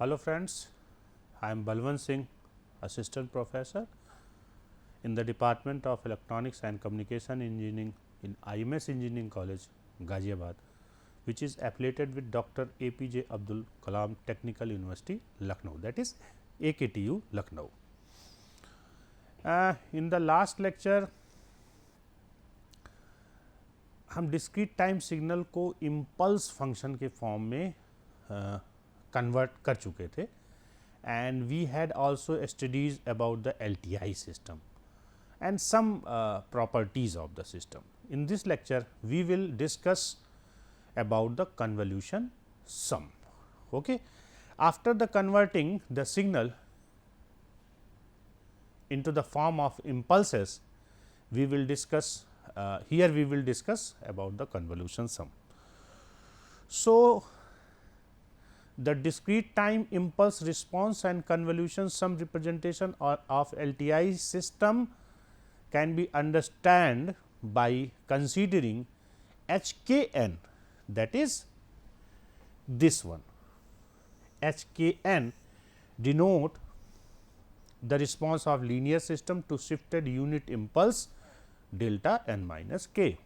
Hello friends, I am Balwant Singh, Assistant Professor in the Department of Electronics and Communication Engineering in IMS Engineering College, Ghaziabad, which is affiliated with Dr. APJ Abdul Kalam Technical University, Lucknow, that is AKTU, Lucknow. In the last lecture, हम discrete time signal को impulse function के form में convert कर चुके थे and we had also studies about the LTI system and some properties of the system. In this lecture, we will discuss about the convolution sum. Okay. After the converting the signal into the form of impulses, we will discuss here we will discuss about the convolution sum. So, the discrete time impulse response and convolution sum representation of LTI system can be understood by considering HKN, that is this one. HKN denote the response of linear system to shifted unit impulse delta n minus k.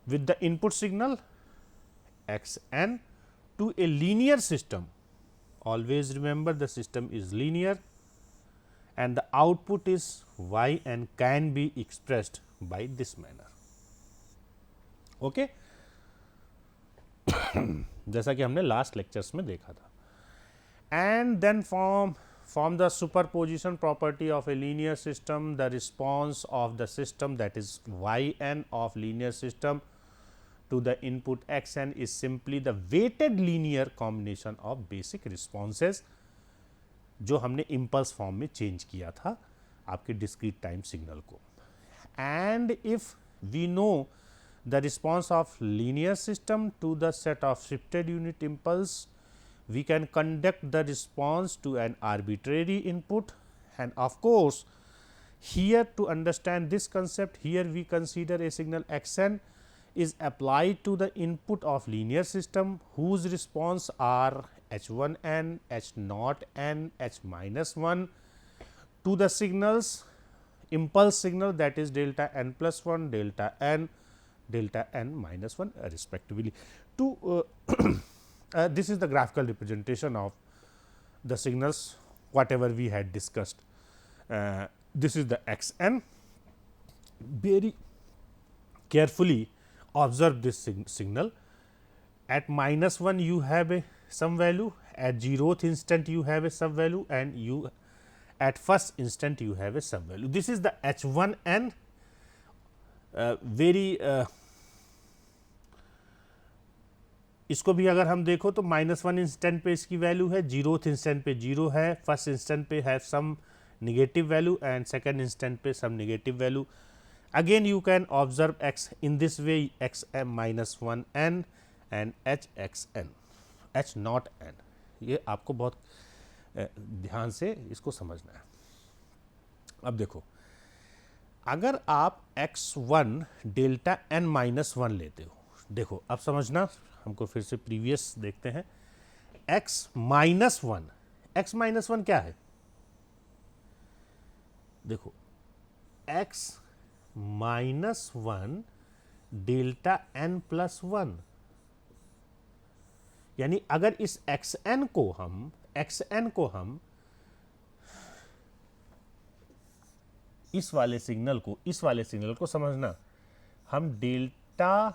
With the input signal x n to a linear system, always remember the system is linear and the output is y and can be expressed by this manner. Okay? जैसा कि हमने last lectures में देखा था. And then from the superposition property of a linear system, the response of the system, that is y n of linear system to the input x n is simply the weighted linear combination of basic responses जो हमने impulse form में change किया था आपके discrete time signal को. And if we know the response of linear system to the set of shifted unit impulse, we can conduct the response to an arbitrary input, and of course, here to understand this concept, here we consider a signal x n is applied to the input of linear system whose response are h 1 n, h naught n, h minus 1 to the signals impulse signal, that is delta n plus 1, delta n minus 1 respectively. To this is the graphical representation of the signals whatever we had discussed. This is the x n. Very carefully observe this signal. At minus 1 you have a some value, at 0th instant you have a sub value, and you at first instant you have a sub value. This is the h 1 n. Very इसको भी अगर हम देखो तो -1 instant पे इसकी value है, 0th instant पे 0 है, फर्स्ट इंस्टेंट पे है some negative value and second instant पे some negative value. Again you can observe x in this way, x m minus 1 n and h x n, h not n. ये आपको बहुत ध्यान से इसको समझना है. अब देखो, अगर आप x1 डेल्टा n माइनस 1 लेते हो, देखो अब समझना, हमको फिर से प्रीवियस देखते हैं. x माइनस 1, x माइनस 1 क्या है? देखो x minus 1 delta n plus 1, यानी अगर इस xn को हम इस वाले सिग्नल को समझना, हम डेल्टा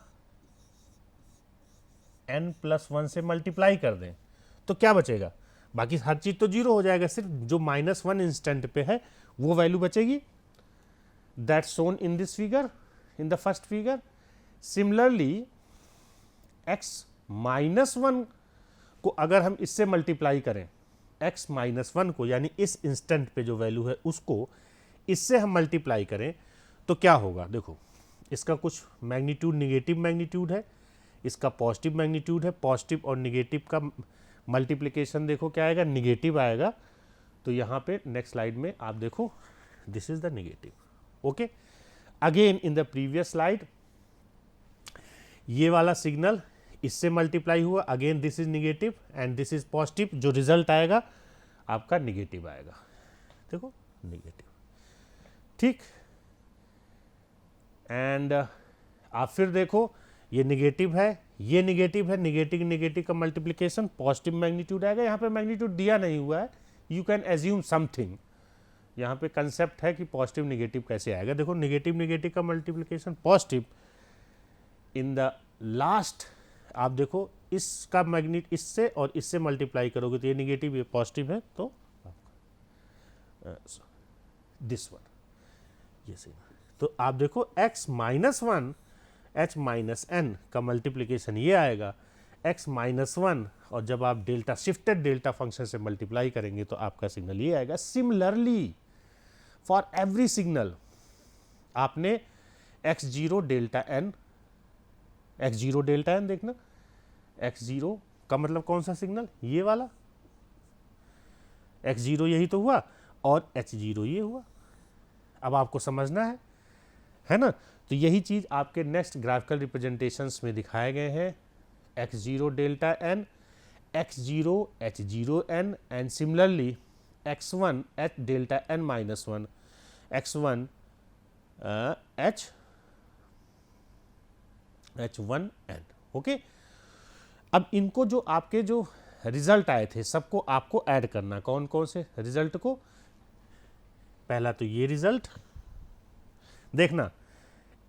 n प्लस 1 से मल्टीप्लाई कर दें तो क्या बचेगा? बाकी हर चीज़ तो जीरो हो जाएगा, सिर्फ जो -1 इंस्टेंट पे है वो वैल्यू बचेगी. That's shown in this figure, in the first figure. Similarly x minus 1 को अगर हम इससे मल्टीप्लाई करें, x माइनस 1 को यानी इस इंस्टेंट पे जो वैल्यू है उसको इससे हम मल्टीप्लाई करें तो क्या होगा? देखो, इसका कुछ मैग्नीट्यूड नेगेटिव मैग्नीट्यूड है, इसका पॉजिटिव मैग्नीट्यूड है. पॉजिटिव और नेगेटिव का मल्टीप्लिकेशन देखो क्या आएगा? नेगेटिव आएगा. तो यहाँ पे नेक्स्ट स्लाइड में आप देखो, this is the negative. Okay, again in the previous slide ये वाला सिग्नल इससे मल्टीप्लाई हुआ, again this is negative and this is positive, जो रिजल्ट आएगा आपका निगेटिव आएगा, देखो निगेटिव, ठीक। एंड आप फिर देखो ये निगेटिव है, ये निगेटिव है, निगेटिव निगेटिव का मल्टीप्लिकेशन, पॉजिटिव मैग्नीट्यूड आएगा। यहाँ पे मैग्नीट्यूड दिया नहीं हुआ है, यू कैन एज्यूम समथिंग, यहाँ पे कंसेप्ट है कि पॉजिटिव निगेटिव कैसे आएगा। देखो निगेटिव निगेटिव का multiplication positive, in the last आप देखो इसका मैग्नीट इससे और इससे मल्टीप्लाई करोगे तो ये निगेटिव ये पॉजिटिव है, तो दिस वन ये सही। तो आप देखो x minus one h minus n का मल्टीप्लिकेशन ये आएगा x माइनस वन, और जब आप डेल्टा शिफ्टेड डेल्टा फंक्शन से मल्टीप्लाई करेंगे तो आपका सिग्नल ये आएगा। सिमिलरली फॉर एवरी सिग्नल आपने x0 delta n, x0 delta n देखना, x0 का मतलब कौन सा सिग्नल, ये वाला x0 यही तो हुआ और h0 ये हुआ। अब आपको समझना है ना, तो यही चीज आपके नेक्स्ट ग्राफिकल रिप्रेजेंटेशंस में दिखाए गए हैं, x0 delta n, x0 h0 n and similarly x1 h delta n minus one, x1 h1 n, okay. अब इनको जो आपके जो रिजल्ट आए थे सबको आपको ऐड करना, कौन कौन से रिजल्ट को, पहला तो ये रिजल्ट देखना,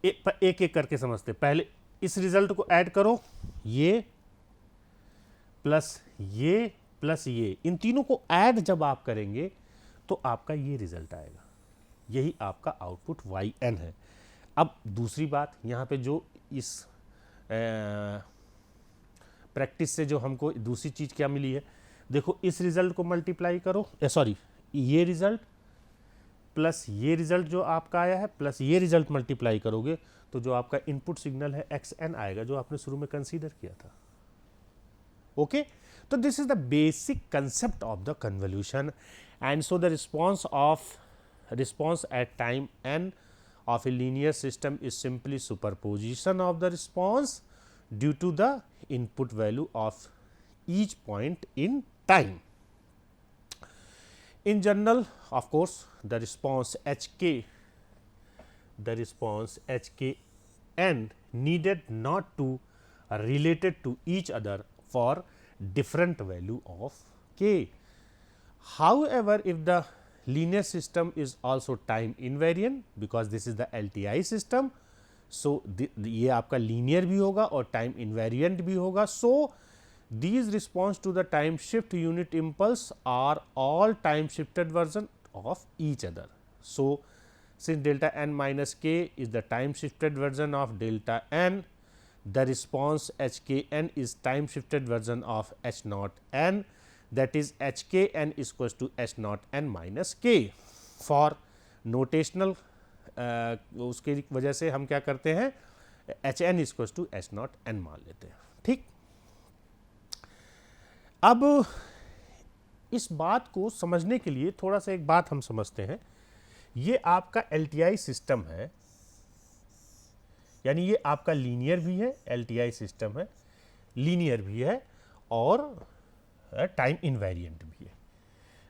एक एक करके समझते। पहले इस रिजल्ट को ऐड करो, ये प्लस ये, इन तीनों को ऐड जब आप करेंगे तो आपका ये रिजल्ट आएगा, यही आपका आउटपुट yn है। अब दूसरी बात यहाँ पे जो इस प्रैक्टिस से जो हमको दूसरी चीज़ क्या मिली है, देखो इस रिजल्ट को मल्टीप्लाई करो, सॉरी ये रिजल्ट प्लस ये रिजल्ट जो आपका आया है प्लस ये रिजल्ट मल्टीप्लाई करोगे तो जो आपका इनपुट सिग्नल है xn आएगा, जो आपने शुरू में कंसीडर किया था, ओके। तो this is the basic concept of the convolution, and so the response at time n of a linear system is simply superposition of the response due to the input value of each point in time. In general, of course, the response hkn needed not to related to each other for different value of k. However, if the linear system is also time invariant, because this is the LTI system, so ये आपका linear भी होगा और time invariant भी होगा, so these response to the time shift unit impulse are all time shifted version of each other. So since delta n minus k is the time shifted version of delta n, the response hkn is time shifted version of h naught n, that is hkn is equals to h naught n minus k. For notational उसके वजह से हम क्या करते हैं, hn is equals to h naught n मान लेते हैं, ठीक। अब इस बात को समझने के लिए थोड़ा सा एक बात हम समझते हैं, ये आपका LTI सिस्टम है, यानी ये आपका लीनियर भी है, LTI सिस्टम है, लीनियर भी है और टाइम इनवेरिएंट भी है।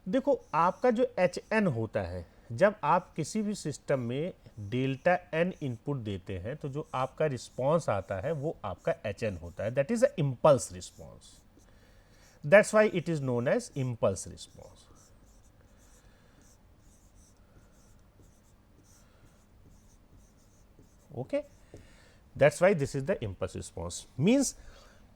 देखो आपका जो hn होता है, जब आप किसी भी सिस्टम में डेल्टा n इनपुट देते हैं तो जो आपका रिस्पॉन्स आता है वो आपका hn होता है, that is a impulse response, that's why it is known as impulse response, okay. That's why this is the impulse response, means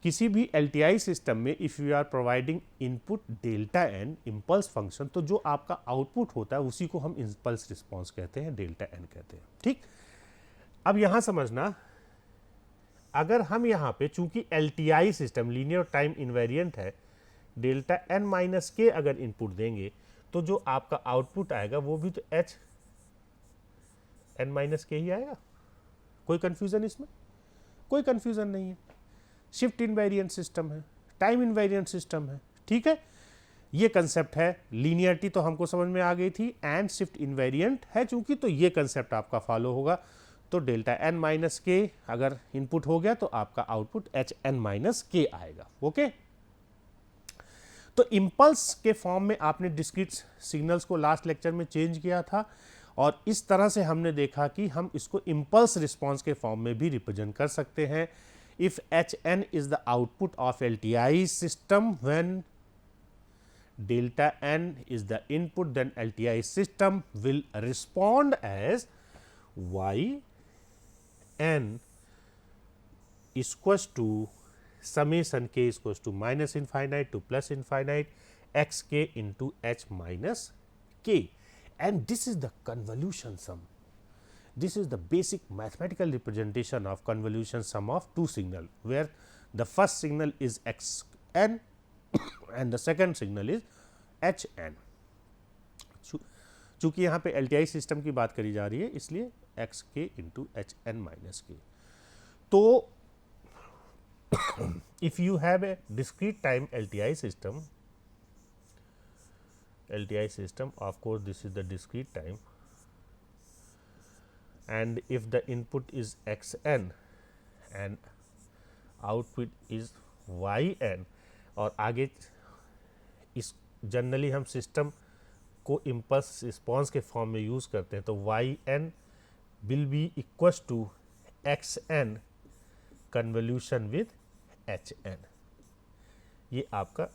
किसी भी LTI सिस्टम में if you are providing input delta n impulse function, तो जो आपका output होता है उसी को हम इम्पल्स रिस्पॉन्स कहते हैं, डेल्टा n कहते हैं, ठीक। अब यहाँ समझना, अगर हम यहाँ पे चूंकि LTI system linear time invariant है, डेल्टा n माइनस के अगर इनपुट देंगे तो जो आपका आउटपुट आएगा वो भी तो h n माइनस के ही आएगा। कोई कंफ्यूजन इसमें? कोई कंफ्यूजन नहीं है। शिफ्ट इनवेरिएंट सिस्टम है, टाइम इनवेरिएंट सिस्टम है, ठीक है। ये कंसेप्ट है, लीनियरिटी तो हमको समझ में आ गई थी, एंड शिफ्ट इनवेरिएंट है चूंकि, तो ये कंसेप्ट आपका फॉलो होगा। तो डेल्टा एन माइनस के अगर इनपुट हो गया तो आपका आउटपुट एच एन माइनस के आएगा। ओके, तो इम्पल्स के फॉर्म में आपने डिस्क्रीट सिग्नल्स को लास्ट लेक्चर में चेंज किया था और इस तरह से हमने देखा कि हम इसको इम्पल्स रिस्पॉन्स के फॉर्म में भी रिप्रेजेंट कर सकते हैं। If h n is the output of LTI system when delta n is the input, then LTI system will respond as y n is equals to summation k is equals to minus infinite to plus infinite x k into h minus k, and this is the convolution sum. This is the basic mathematical representation of convolution sum of two signal, where the first signal is x n and the second signal is h n. चूंकि यहाँ पे LTI system की बात करी जा रही है इसलिए एक्स के इंटू एच एन माइनस के। तो if you have a discrete time LTI system, of course this is the discrete time, and if the input is xn and output is yn, और आगे इस जनरली हम system को impulse response के form में use करते हैं, तो y n will be equals to x n convolution with h n. ये आपका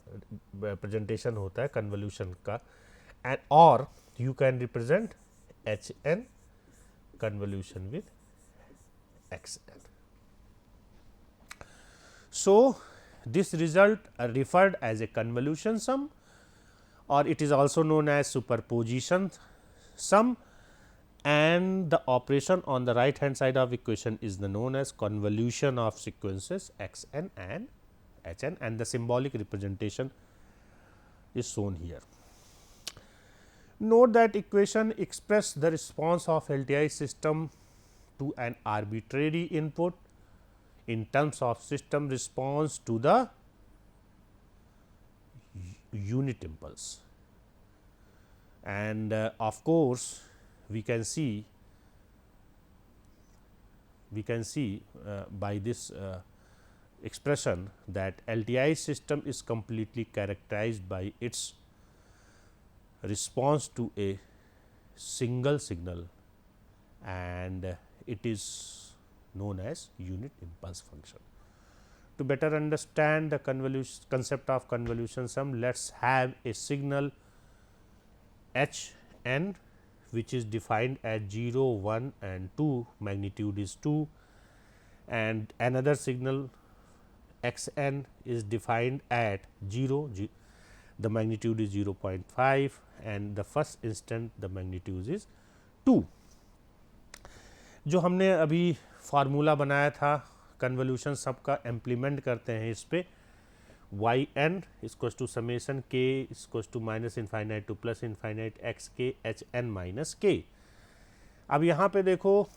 रिप्रेजेंटेशन होता है कन्वोल्यूशन का, एंड और you can represent h n convolution with x n. So this result referred as a convolution sum, or it is also known as superposition sum, and the operation on the right hand side of equation is known as convolution of sequences x n and h n, and the symbolic representation is shown here. Note that equation express the response of LTI system to an arbitrary input in terms of system response to the unit impulse, and of course we can see by this expression that LTI system is completely characterized by its response to a single signal, and it is known as unit impulse function. To better understand the concept of convolution sum, let's have a signal h n which is defined as 0, 1 and 2, magnitude is 2, and another signal x n is defined at 0, the magnitude is 0.5, and the first instant the magnitude is 2. जो हमने अभी formula बनाया था convolution सब का implement करते हैं इस पे, y n equals to summation k equals to minus infinite to plus infinite x k h n minus k. अब यहाँ पे देखो,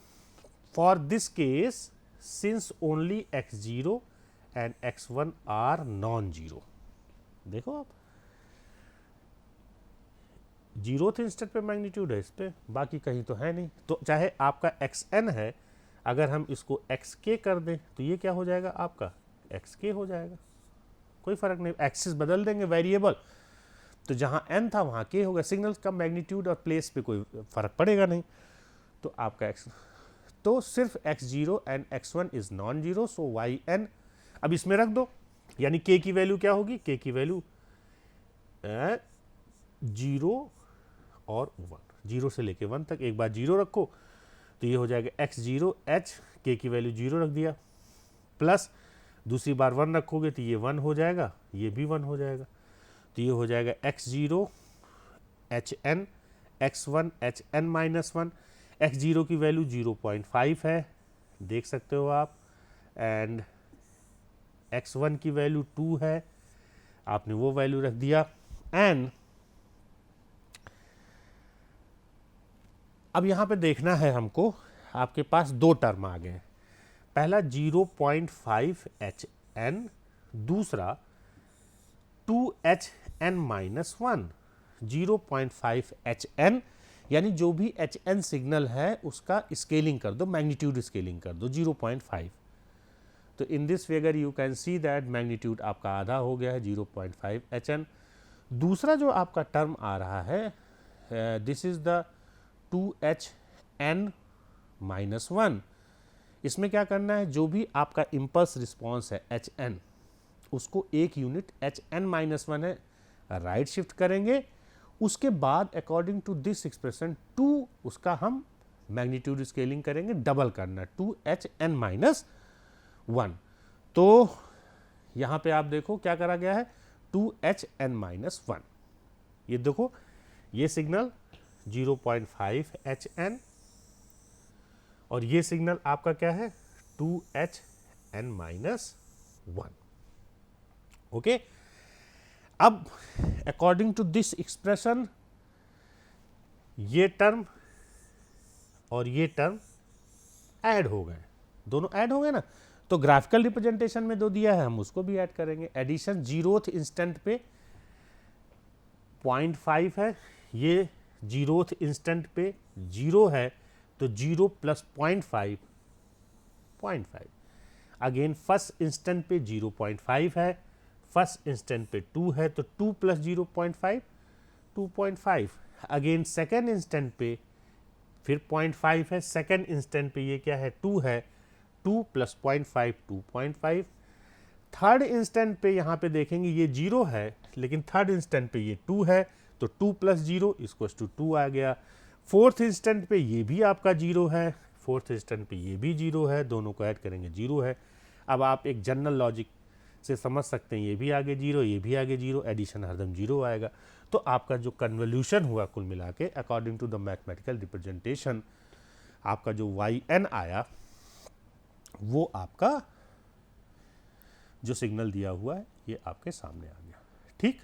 for this case since only x zero and x one are non zero, देखो आप zeroth instant पे magnitude है इस पे, बाकी कहीं तो है नहीं, तो चाहे आपका एक्स एन है, अगर हम इसको एक्स के कर दें तो ये क्या हो जाएगा, आपका एक्स के हो जाएगा, कोई फर्क नहीं, एक्सिस बदल देंगे वेरिएबल, तो जहाँ एन था वहाँ के होगा, सिग्नल का मैग्नीट्यूड और प्लेस पे कोई फर्क पड़ेगा नहीं, तो आपका एक्स, तो सिर्फ x zero and x one is non zero, so y n अब इसमें रख दो, यानी के की वैल्यू क्या होगी, के की वैल्यू जीरो और वन, जीरो से लेके वन तक, एक बार जीरो रखो तो ये हो जाएगा एक्स जीरो एच, के की वैल्यू जीरो रख दिया, प्लस दूसरी बार वन रखोगे तो ये वन हो जाएगा, ये भी वन हो जाएगा, तो ये हो जाएगा x zero h n x one h n minus one, x zero की वैल्यू 0.5 है, देख सकते हो आप, एंड एक्स वन की वैल्यू 2 है, आपने वो वैल्यू रख दिया, एंड अब यहाँ पे देखना है हमको, आपके पास दो टर्म आ गए, पहला 0.5 एच एन, दूसरा 2 h n minus one, 0.5 h n यानी जो भी एच एन सिग्नल है उसका स्केलिंग कर दो, मैग्नीट्यूड स्केलिंग कर दो 0.5। तो in this figure you can see that magnitude आपका आधा हो गया है 0.5 एच एन। दूसरा जो आपका टर्म आ रहा है दिस इज द 2HN-1। इसमें क्या करना है, जो भी आपका इम्पल्स रिस्पॉन्स है एच एन उसको एक यूनिट HN-1 है राइट शिफ्ट करेंगे, उसके बाद अकॉर्डिंग टू दिस एक्सप्रेशन 2 उसका हम मैग्नीट्यूड स्केलिंग करेंगे, डबल करना 2HN-1। तो यहाँ पे आप देखो क्या करा गया है 2HN-1। ये देखो ये सिग्नल 0.5 HN और ये सिग्नल आपका क्या है 2HN-1। ओके, अब अकॉर्डिंग टू दिस एक्सप्रेशन ये टर्म और ये टर्म ऐड हो गए, दोनों ऐड हो गए ना। तो ग्राफिकल रिप्रेजेंटेशन में दो दिया है हम उसको भी ऐड करेंगे। एडिशन जीरोथ इंस्टेंट पे 0.5 है, ये जीरोथ इंस्टेंट पे 0 है, तो 0 प्लस 0.5 0.5। अगेन फर्स्ट इंस्टेंट पे 0.5 है, फर्स्ट इंस्टेंट पे 2 है, तो 2 प्लस 0.5 2.5। अगेन सेकेंड इंस्टेंट पे फिर 0.5 है, सेकेंड इंस्टेंट पे ये क्या है 2 है, 2 प्लस 0.5 2.5। थर्ड इंस्टेंट पे यहाँ पे देखेंगे ये 0 है, लेकिन थर्ड इंस्टेंट पे ये 2 है, तो 2 प्लस 0 इक्वल्स टू 2 आ गया। फोर्थ इंस्टेंट पे ये भी आपका 0 है, फोर्थ इंस्टेंट पे ये भी 0 है, दोनों को ऐड करेंगे 0 है। अब आप एक जनरल लॉजिक से समझ सकते हैं ये भी आगे 0 ये भी आगे 0, एडिशन हरदम 0 आएगा। तो आपका जो कन्वोल्यूशन हुआ कुल मिला के according to the mathematical representation आपका जो YN आया वो आपका जो सिग्नल दिया हुआ है ये आपके सामने आ गया। ठीक,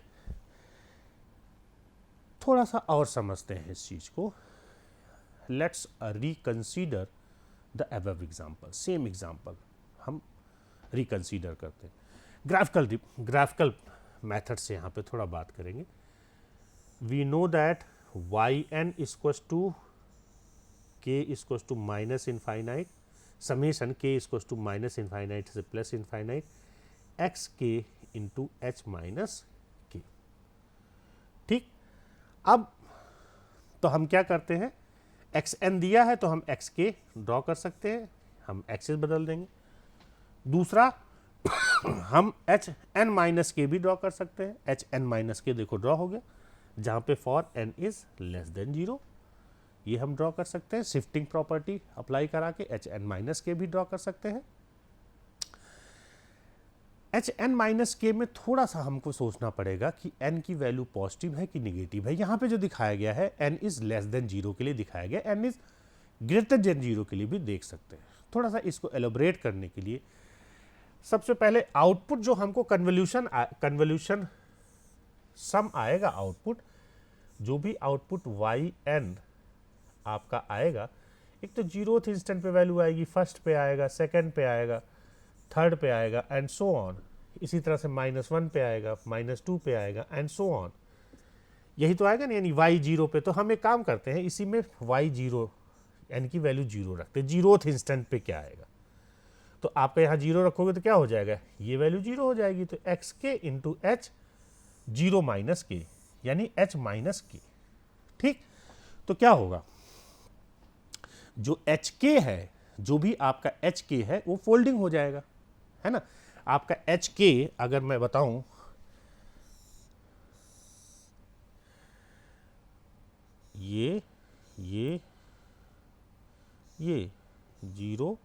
थोड़ा सा और समझते हैं इस चीज को। Let's reconsider the above example, same example हम रिकंसीडर करते हैं। ग्राफिकल मेथड से यहाँ पे थोड़ा बात करेंगे। We know that YN equals to K equals to minus infinite summation K equals to minus infinite से plus infinite XK into H minus K। ठीक, अब तो हम क्या करते हैं, XN दिया है तो हम XK ड्रॉ कर सकते हैं, हम एक्सेस बदल देंगे। दूसरा हम HN माइनस के भी ड्रॉ कर सकते हैं, HN माइनस के देखो ड्रॉ हो गया, जहाँ पे for n is less than 0 ये हम ड्रॉ कर सकते हैं। शिफ्टिंग प्रॉपर्टी अप्लाई करा के HN माइनस के भी ड्रॉ कर सकते हैं। HN माइनस के में थोड़ा सा हमको सोचना पड़ेगा कि n की वैल्यू पॉजिटिव है कि निगेटिव है। यहाँ पे जो दिखाया गया है n इज लेस देन 0 के लिए दिखाया गया, n इज ग्रेटर देन 0 के लिए भी देख सकते हैं। थोड़ा सा इसको एलोबरेट करने के लिए सबसे पहले आउटपुट जो हमको कन्वोल्यूशन सम आएगा, आउटपुट जो भी आउटपुट YN आपका आएगा, एक तो जीरोथ इंस्टेंट पे वैल्यू आएगी, फर्स्ट पे आएगा, सेकंड पे आएगा, थर्ड पे आएगा एंड सो ऑन। इसी तरह से -1 पे आएगा, -2 पे आएगा एंड सो ऑन। यही तो आएगा ना, यानी Y0 पे। तो हम एक काम करते हैं, इसी में Y0 n की वैल्यू 0 रखते हैं, जीरोथ इंस्टेंट पे क्या आएगा। तो आपका यहाँ 0 रखोगे तो क्या हो जाएगा, ये वैल्यू 0 हो जाएगी, तो XK इंटू H 0 माइनस के यानी H माइनस के। ठीक, तो क्या होगा, जो HK है, जो भी आपका HK है वो फोल्डिंग हो जाएगा, है ना। आपका HK अगर मैं बताऊं, ये 0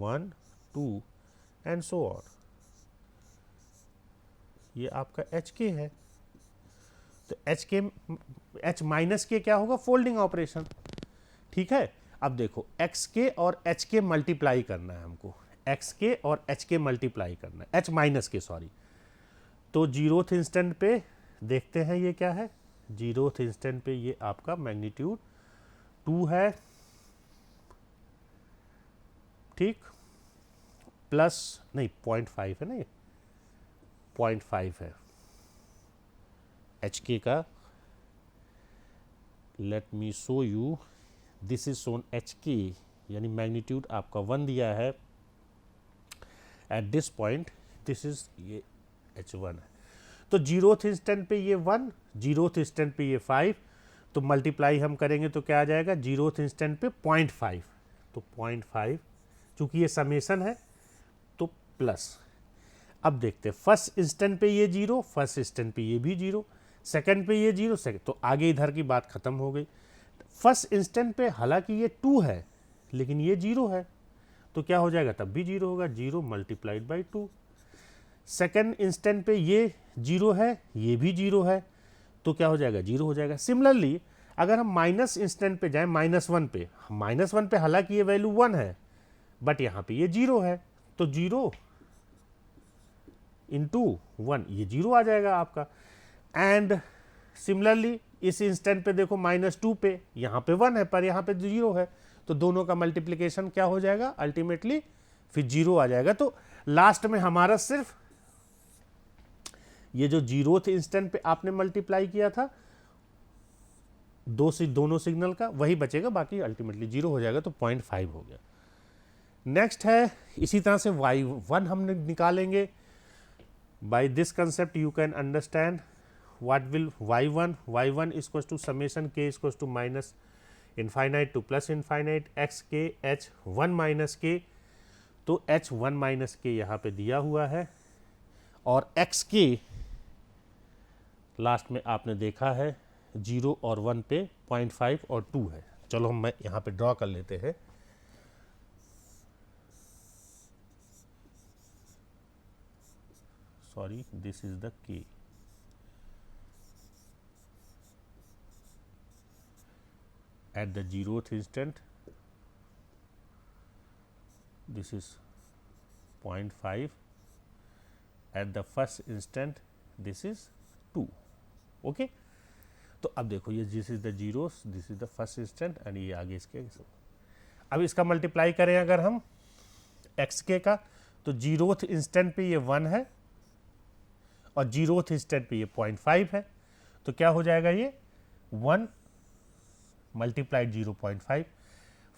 1 2 एंड सो ऑन, ये आपका HK है। तो H माइनस के क्या होगा, फोल्डिंग ऑपरेशन। ठीक है, अब देखो XK और HK मल्टीप्लाई करना है हमको, XK और HK मल्टीप्लाई करना है, H माइनस के सॉरी। तो जीरोथ इंस्टेंट पे देखते हैं ये क्या है, जीरोथ इंस्टेंट पे ये आपका मैग्नीट्यूड 2 है, ठीक, प्लस नहीं 0.5 है ना, ये 0.5 है HK का let me show you, this is shown h k, यानी मैग्नीट्यूड आपका 1 दिया है at this point, this is ये h1 है। तो 0th इंस्टेंट पे ये 1, 0th इंस्टेंट पे ये 5, तो मल्टीप्लाई हम करेंगे तो क्या आ जाएगा, 0th इंस्टेंट पे 0.5, तो 0.5, चूँकि ये समेसन है तो प्लस। अब देखते हैं फर्स्ट इंस्टेंट पे ये 0, फर्स्ट इंस्टेंट पे ये भी 0, सेकंड पे ये 0, सेकंड, तो आगे इधर की बात ख़त्म हो गई। फर्स्ट इंस्टेंट पे हालांकि ये 2 है लेकिन ये 0 है, तो क्या हो जाएगा, तब भी 0 होगा, 0 मल्टीप्लाइड बाई 2। सेकंड इंस्टेंट पे ये 0 है, ये भी 0 है, तो क्या हो जाएगा, 0 हो जाएगा। सिमिलरली अगर हम माइनस इंस्टेंट पे जाएं, -1 पे, -1 पे हालांकि ये वैल्यू 1 है बट यहाँ पे ये 0 है, तो 0 इंटू 1, ये 0 आ जाएगा आपका। एंड सिमिलरली इस इंस्टेंट पे देखो -2 पे, यहाँ पे 1 है पर यहाँ पे 0 है, तो दोनों का मल्टीप्लिकेशन क्या हो जाएगा, अल्टीमेटली फिर 0 आ जाएगा। तो लास्ट में हमारा सिर्फ ये जो 0th इंस्टेंट पे आपने मल्टीप्लाई किया था दोनों सिग्नल का, वही बचेगा, बाकी अल्टीमेटली 0 हो जाएगा, तो 0.5 हो गया। नेक्स्ट है इसी तरह से y1 हम निकालेंगे। By this concept you can understand what will y1 is equals to summation k is equals to minus infinite to plus infinite x k h1 minus k, तो h1 minus k यहाँ पे दिया हुआ है और x k last में आपने देखा है 0 और 1 पे 0.5 और 2 है। चलो हम मैं यहाँ पे ड्रॉ कर लेते हैं। Sorry, this is the k। At the 0th instant this is 0.5, at the first instant this is 2, okay. तो अब देखो ये this is the 0, this is the first instant and ये आगे इसके। अब इसका मल्टीप्लाई करें अगर हम एक्स के का, तो 0th इंस्टेंट पे ये 1 है और 0th इंस्टेंट पे ये 0.5 है, तो क्या हो जाएगा, ये 1 मल्टीप्लाइड 0.5।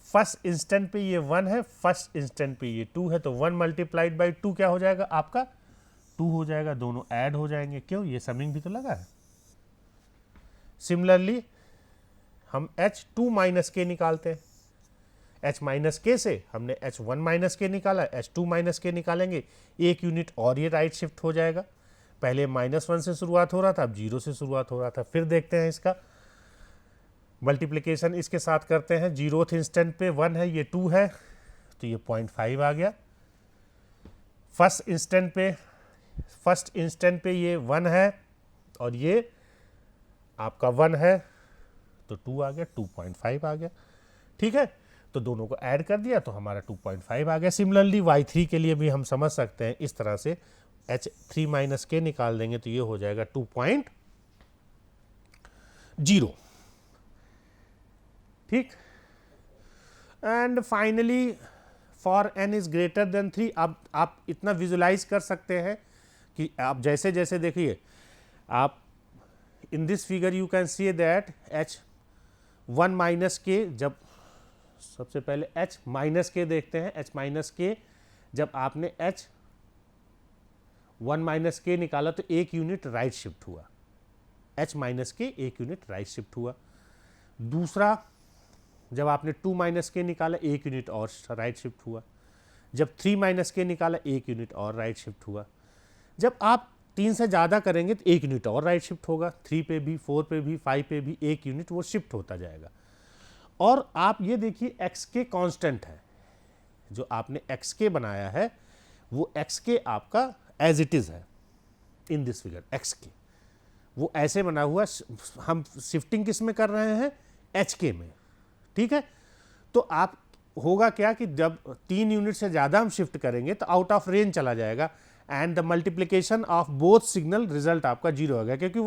फर्स्ट इंस्टेंट पे ये 1 है, फर्स्ट इंस्टेंट पे ये 2 है, तो 1 मल्टीप्लाइड बाई 2 क्या हो जाएगा आपका, 2 हो जाएगा, दोनों ऐड हो जाएंगे, क्यों, ये समिंग भी तो लगा है। सिमिलरली हम h2 माइनस के निकालते हैं, h माइनस के से हमने h1 माइनस के निकाला, h2 माइनस के निकालेंगे, एक यूनिट और ये राइट शिफ्ट हो जाएगा। पहले -1 से शुरुआत हो रहा था, अब 0 से शुरुआत हो रहा था। फिर देखते हैं इसका मल्टीप्लिकेशन इसके साथ करते हैं। 0th इंस्टेंट पे 1 है, ये 2 है, तो ये 0.5 आ गया। फर्स्ट इंस्टेंट पे ये 1 है और ये आपका 1 है, तो 2 आ गया, 2.5 आ गया, ठीक है। तो दोनों को ऐड कर दिया तो हमारा 2.5 आ गया। सिमिलरली y3 के लिए भी हम समझ सकते हैं इस तरह से, h3 माइनस के निकाल देंगे तो ये हो जाएगा 2.0, ठीक। And finally for n is greater than 3, अब आप इतना विजुलाइज कर सकते हैं कि आप जैसे जैसे देखिए, आप in this figure you can see that h1 minus के, जब सबसे पहले h माइनस के देखते हैं, h माइनस के जब आपने h1 माइनस के निकाला तो एक यूनिट राइट शिफ्ट हुआ, h माइनस के एक यूनिट राइट शिफ्ट हुआ। दूसरा जब आपने 2 माइनस के निकाला, एक यूनिट और राइट शिफ्ट हुआ। जब 3 माइनस के निकाला, एक यूनिट और राइट शिफ्ट हुआ। जब आप 3 से ज़्यादा करेंगे तो एक यूनिट और राइट शिफ्ट होगा, 3 पे भी, 4 पे भी, 5 पे भी एक यूनिट वो शिफ्ट होता जाएगा। और आप ये देखिए एक्स के कांस्टेंट है, जो आपने एक्स के बनाया है वो एक्स के आपका एज इट इज़ है इन दिस फिगर, एक्स के वो ऐसे बना हुआ। हम शिफ्टिंग किस में कर रहे हैं, एच के में, ठीक है। तो आप होगा क्या कि जब 3 यूनिट से ज़्यादा हम शिफ्ट करेंगे तो आउट ऑफ रेंज चला जाएगा and the multiplication of both signal result आपका 0 हो गया, क्योंकि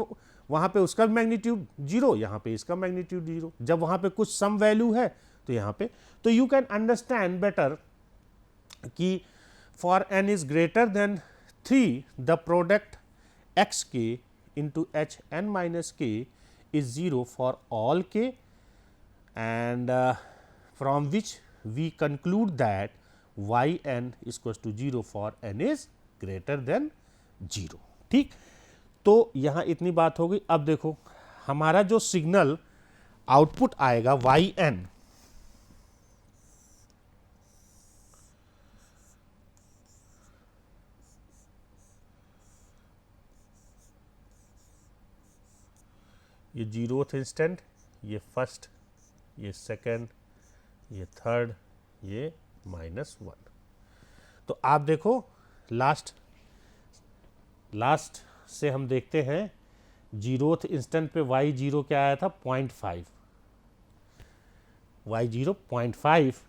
वहाँ पे उसका मैग्नीट्यूड 0, यहाँ पे इसका मैग्नीट्यूड 0। जब वहाँ पे कुछ सम वैल्यू है तो यहाँ पे, तो यू कैन अंडरस्टैंड बेटर कि for n is greater than 3 the product x के इंटू एच एन माइनस के इज 0 फॉर ऑल के and from which we conclude that y n is equals to 0 for n is greater than 0. ठीक, तो यहाँ इतनी बात हो गई. अब देखो हमारा जो सिग्नल आउटपुट आएगा वाई एन, ये जीरोथ इंस्टेंट, ये फर्स्ट, ये सेकंड, ये थर्ड, ये -1. तो आप देखो लास्ट से हम देखते हैं जीरोथ इंस्टेंट पे y0 क्या आया था 0.5, y0 0.5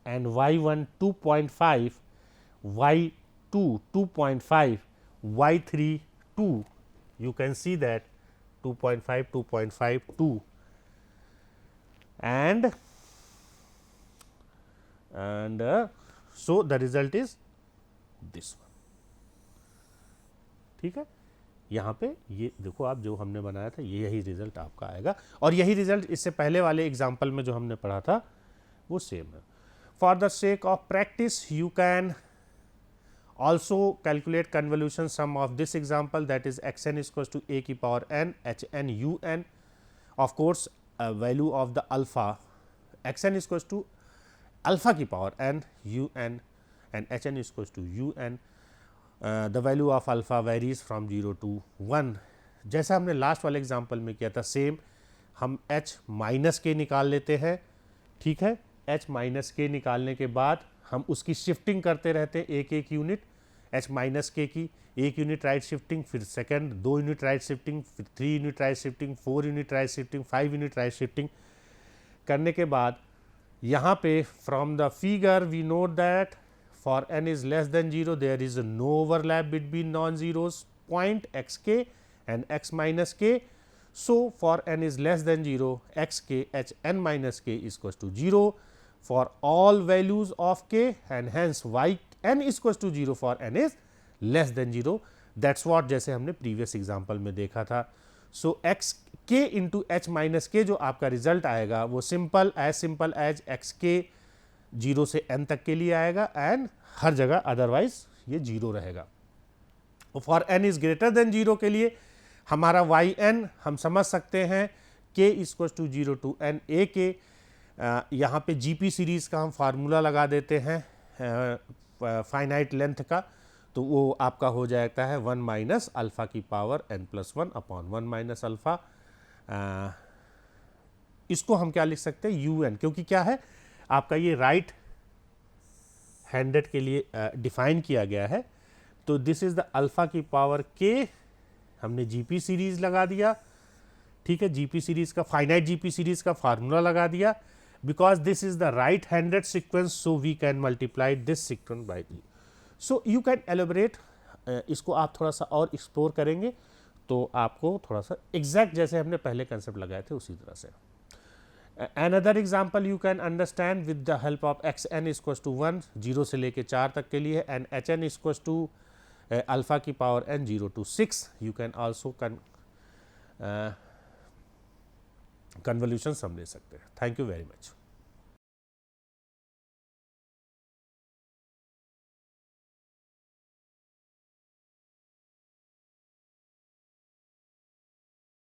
and y1 2.5, y2 2.5, y3 2. You can see that 2.5, 2.5, 2 and so the result is this one. ठीक है, यहाँ पे ये देखो आप जो हमने बनाया था ये यही रिजल्ट आपका आएगा, और यही रिजल्ट इससे पहले वाले एग्जाम्पल में जो हमने पढ़ा था वो सेम है. For the sake of practice you can also calculate convolution sum of this example, that is x n is equals to a की power n h n u n. Of course value of the alpha x n is equals to alpha की power n u n and h n is equals to u n. The value of alpha varies from 0 to 1. जैसा हमने last वाले example में किया था same, हम h minus के निकाल लेते हैं. ठीक है, h माइनस के निकालने के बाद हम उसकी शिफ्टिंग करते रहते हैं एक एक यूनिट, h माइनस के की एक यूनिट राइट शिफ्टिंग, फिर सेकंड 2 यूनिट राइट शिफ्टिंग, फिर 3 unit right shifting, 4 unit right shifting, 5 unit right shifting करने के बाद यहाँ पे from the figure we note that for n is less than 0 there is no overlap between non zeros point x k and x minus k. So for n is less than 0 x k h n minus के is equals to 0 for all values of k and hence y n is equals to 0 for n is less than 0. That's what जैसे हमने previous example में देखा था. So x k into h minus k जो आपका result आएगा वो simple as x k 0 से n तक के लिए आएगा एंड हर जगह अदरवाइज ये 0 रहेगा. For n is greater than 0 के लिए हमारा y n हम समझ सकते हैं k is equals to 0 to n a k. यहाँ पे GP सीरीज़ का हम फार्मूला लगा देते हैं फाइनाइट लेंथ का, तो वो आपका हो जाता है 1 माइनस अल्फ़ा की power n+1 upon 1 minus alpha. इसको हम क्या लिख सकते हैं UN, क्योंकि क्या है आपका ये राइट हैंडेड के लिए डिफाइन किया गया है. तो दिस इज़ द अल्फ़ा की पावर k, हमने GP सीरीज़ लगा दिया. ठीक है, GP सीरीज़ का फाइनाइट GP सीरीज़ का फार्मूला लगा दिया. Because this is the right handed sequence, so we can multiply this sequence by 3. So you can elaborate, इसको आप थोड़ा सा और एक्सप्लोर करेंगे तो आपको थोड़ा सा एग्जैक्ट जैसे हमने पहले कंसेप्ट लगाए थे उसी तरह से. Another example you can understand with the help of x n is equals to 1 0 से लेके 4 तक के लिए and h n is equals to alpha की power n 0 to 6. You can also convolution sum ले सकते हैं. Thank you very much.